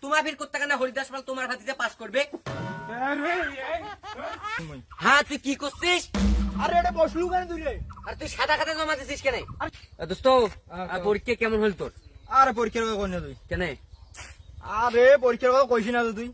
তোমার ফির কোত্তাকানা হরিদাস পাল তোমার ভাতিজা পাস করবে। হ্যাঁ তুই কি করছিস? আরে এটা বসলু কেন তুই রে? আর তুই সাদা খাতা জমা দিছিস কেন? দোস্ত পরীক্ষা কেমন হল তোর? আরে পরীক্ষার কথা কই না তুই কেন? আরে পরীক্ষার কথা কইছি না তুই।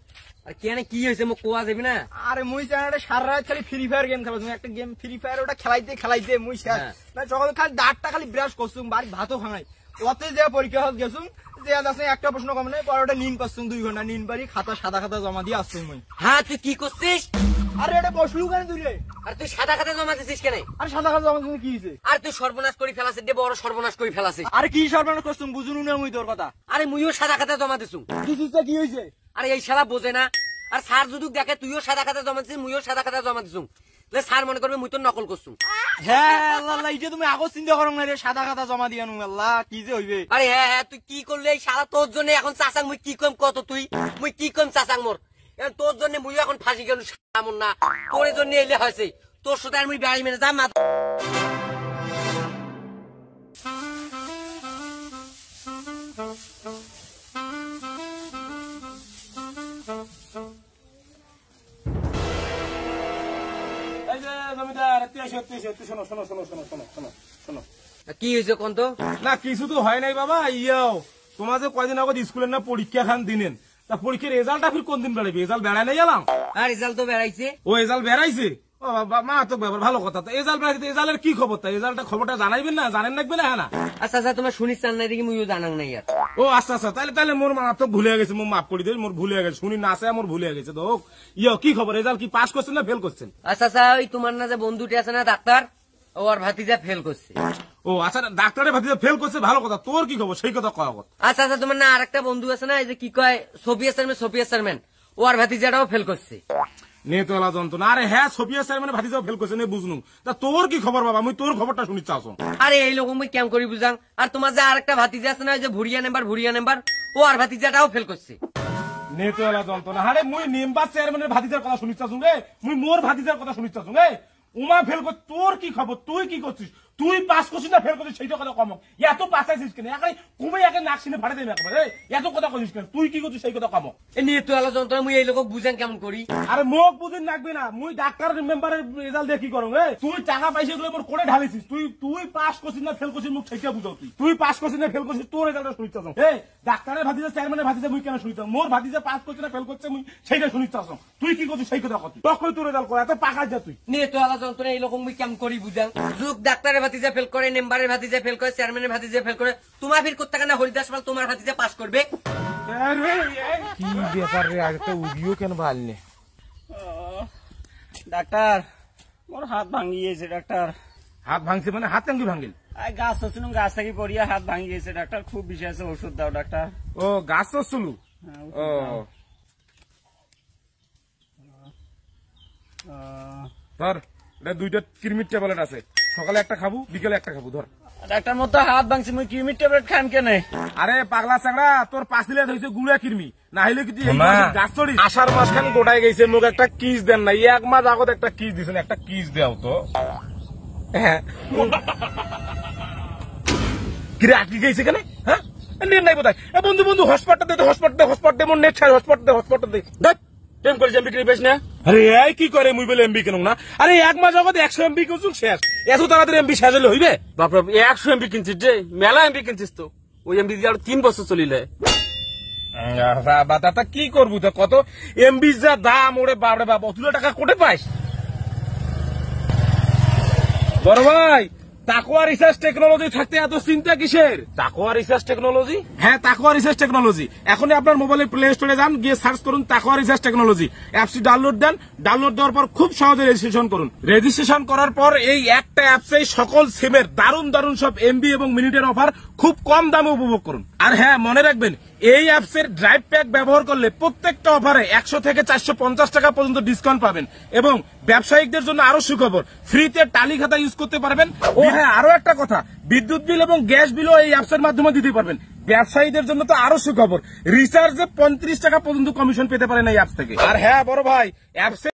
আর কেন কি হয়েছে মোক কোয়া যাবি না? আরে মুই জানা সারা রাত খালি ফ্রি ফায়ার গেম খেলা, তুমি একটা গেম ফ্রি ফায়ার ওটা খেলাইতে মুই শেষ না। সকালে খালি দাঁতটা খালি ব্রাশ করছুম, বাড়ি ভাতও খাঙাই ওতে যে পরীক্ষা হল গেছুম যে আছে একটা প্রশ্ন কম নাই, পরে ওটা নিন করছুম 2 ঘন্টা নিন পারি খাতা সাদা খাতা জমা দিয়ে আসছুম মুই। হ্যাঁ তুই কি করছিস? আরে এটা বসলু কেন তুই রে? আর তুই সাদা খাতা জমা দিছিস কেন? আরে সাদা খাতা জমা তুমি কি হইছে? আর তুই সর্বনাশ করে ফেলাছিস দে, বড় সর্বনাশ করে ফেলাছিস। আরে কি সর্বনাশ করছুম বুঝুনু না মুই তোর কথা। আরে মুইও সাদা খাতা জমা দিছুম। দিছিস কি হইছে? আরে এই শালা বোঝে না। আর স্যার যদি দেখে তুইও সাদা খাতা জমা দিছিস মুইও সাদা খাতা জমা দিছুম, স্যার মনে করবে মুই তো নকল করছুম। হ্যাঁ আল্লাহ এটা তুমি আগত চিন্তা করো না রে, সাদা খাতা জমা দিয়া নু আল্লাহ কি যে হইবে। আরে হ্যাঁ হ্যাঁ তুই কি করলি এই শালা? তোর জন্য এখন চাচাং মুই কি কম কত তুই মুই কি কম চাচাং মোর এখন তোর জন্য মুই এখন ফাঁসি গেল এমন না, তোর জন্য এলে হয়েছে। তোর সাথে আর মুই বাড়ি মেনে যা মা। কি হয়েছে কোন তো? না কিছু তো হয় নাই বাবা। ইয়াও তোমার যে কয়দিন আগত স্কুলের না পরীক্ষা খান দিনেন, তা পরীক্ষার রেজাল্টটা ফির কোন দিন বেড়াবে? রেজাল্ট বেড়ায় নাই এলাম। আর রেজাল্ট তো বেড়াইছে। ও রেজাল্ট বেড়াইছে? ও বাবা মা তো ব্যাপার ভালো কথা। তো রেজাল্ট বেড়াইছে, রেজাল্টের কি খবর? তা রেজাল্টের খবরটা জানাইবেন না, জানেন রাখবে না? হ্যাঁ না আচ্ছা আচ্ছা তোমার শুনিস চান না দেখি মুইও জানাং নাই আর। ও আচ্ছা আচ্ছা তাহলে তাহলে মোর মা তো ভুলে গেছে, মোর মাফ করে দিয়ে মোর ভুলে গেছে, শুনি না আসে মোর ভুলে গেছে। তো ইয়ে কি খবর? রেজাল্ট কি পাস করছেন না ফেল করছেন? আচ্ছা আচ্ছা ওই তোমার না যে বন্ধুটি আছে না ডাক্তার, ও আর ভাতিজা ফেল করছে। ও আচ্ছা ডাক্তারের ভাতিজা ফেল করছে, ভালো কথা। তোর কি খবর সেই কথা কয়া কথা। আচ্ছা আচ্ছা তোমার না আরেকটা বন্ধু আছে না এই যে কি কয় সোফিয়া চেয়ারম্যান, ও আর ভাতিজাটাও ফেল করছে। নেতলা যন্ত্রণা। আরে হ্যাঁ সোফিয়া স্যার ভাতিজাও ফেল করছে বুঝনু। তা তোর কি খবর বাবা? মুই তোর খবরটা শুনি চাস। আরে এই লোক মুই কেম করি বুঝাং। আর তোমার যে আরেকটা ভাতিজা আছে না যে ভুরিয়া নাম্বার, ও আর ভাতিজাটাও ফেল করছে। নেতলা যন্ত্রণা। আরে মুই মেম্বার চেয়ারম্যানের ভাতিজার কথা শুনি চাস রে, মুই মোর ভাতিজার কথা শুনি চাস রে। উমা ফেল কর, তোর কি খবর? তুই কি করছিস? তুই পাস করছিস না ফেল করছিস সেইটা কথা কম। এত পাশাইছিস কেন? একে কমে একে নাক সিনে ভাড়ে দেবে একেবারে। এত কথা কইছিস কেন? তুই কি করছিস সেই কথা কম। এ নিয়ে তুই আলো যন্ত্রণা মুই এই লোক বুঝাং কেমন করি? আরে মুখ বুঝিন লাগবে না, মুই ডাক্তার মেম্বারের রেজাল্ট দিয়ে কি করো রে? তুই টাকা পয়সা গুলো মোর করে ঢালিছিস। তুই পাস করছিস না ফেল করছিস মুখ সেইটা বুঝাও। তুই পাস করছিস না ফেল করছিস তোর রেজাল্টটা শুনি চাস। এই ডাক্তারের ভাতিজা চেয়ারম্যানের ভাতিজা মুই কেন শুনি চাস? মোর ভাতিজা পাস করছে না ফেল করছে মুই সেইটা শুনি চাস। তুই কি করছিস সেই কথা কত? তখন তোর রেজাল্ট করে এত পাকা যা তুই। নিয়ে তুই আলো যন্ত্রণা এই লোক মুই কেমন করি বুঝাং। যুগ ডাক্তারের ভাতিজা ফেল করে, মেম্বারের ভাতিজা ফেল করে, চেয়ারম্যানের ভাতিজা ফেল করে, তোমার ফির কোত্তাকানা হরিদাস পাল তোমার ভাতিজা পাস করবে। কি ব্যাপার রে? আগে তো উড়িও কেন ভালনে? ডাক্তার মোর হাত ভাঙি গেছে ডাক্তার। হাত ভাঙছে মানে হাত কেমন ভাঙিল? গাছ চলছিলাম, গাছ থেকে পড়িয়া হাত ভাঙি গেছে ডাক্তার। খুব বেশি আছে, ওষুধ দাও ডাক্তার। ও গাছ চলছিল? ও ধর এটা 2টা কিরমির ট্যাবলেট আছে, সকালে একটা খাবো বিকেলে একটা খাবো। ধর ডাক্তার মোর তো হাত ভাঙছি, মুই কিরমির ট্যাবলেট খান কেন? আরে পাগলা চাংড়া, তোর পাঁচিলে হয়েছে গুড়া কিরমি, না হইলে কি গাছ চড়ি? আষাঢ় মাস খান গোটাই গেছে, মুখ একটা কিস দেন না। 1 মাস আগত একটা কিস দিছেন, একটা কিস দেও তো। হ্যাঁ কিরে আটকে গেছে কেন? হ্যাঁ নেট নাই বোধ হয়। বন্ধু বন্ধু হসপিটাল দে, হসপিটাল দে, মোর নেট ছাড়, হসপিটাল দে। প্রেম করে এমবি কিনে বেশ না? আরে এই কি করে মুই বলে এমবি কেন না? আরে 1 মাস আগত 100 এমবি কিনছুক শেষ। এত তাড়াতাড়ি এমবি শেষ হলে হইবে? বাপরে 100 এমবি কিনছিস যে, মেলা এমবি কিনছিস তো। ওই এমবি দিয়ে আরো 3 বছর চলিলে। বাতা কি করবো তো? কত এমবি যা দাম, ওরে বাপরে বাপ, অতুল টাকা কোটে পাইস? বড় ভাই তাকওয়া রিসার্চ টেকনোলজি থাকতে এত চিন্তা কিসের? তাকওয়া রিসার্চ টেকনোলজি? হ্যাঁ তাকওয়া রিসার্চ টেকনোলজি। এখনই আপনার মোবাইলে প্লে স্টোরে যান, গিয়ে সার্চ করুন তাকওয়া রিসার্চ টেকনোলজি। অ্যাপসটি ডাউনলোড দেন, ডাউনলোড দেওয়ার পর খুব সহজে রেজিস্ট্রেশন করুন। রেজিস্ট্রেশন করার পর এই একটা অ্যাপসেই সকল সিমের দারুণ দারুণ সব এমবি এবং মিনিটের অফার খুব কম দামে উপভোগ করুন। আর হ্যাঁ মনে রাখবেন, এই অ্যাপসের ড্রাইভ প্যাক ব্যবহার করলে প্রত্যেকটা অফারে 100 থেকে 450 টাকা পর্যন্ত ডিসকাউন্ট পাবেন। এবং ব্যবসায়িকদের জন্য আরো সুখবর, ফ্রিতে টালি খাতা ইউজ করতে পারবেন। ও হ্যাঁ আরো একটা কথা, বিদ্যুৎ বিল এবং গ্যাস বিলও এই অ্যাপসের মাধ্যমে দিতে পারবেন। ব্যবসায়ীদের জন্য তো আরো সুখবর, রিচার্জে 35 টাকা পর্যন্ত কমিশন পেতে পারেন এই অ্যাপস থেকে। আর হ্যাঁ বড় ভাই, অ্যাপসে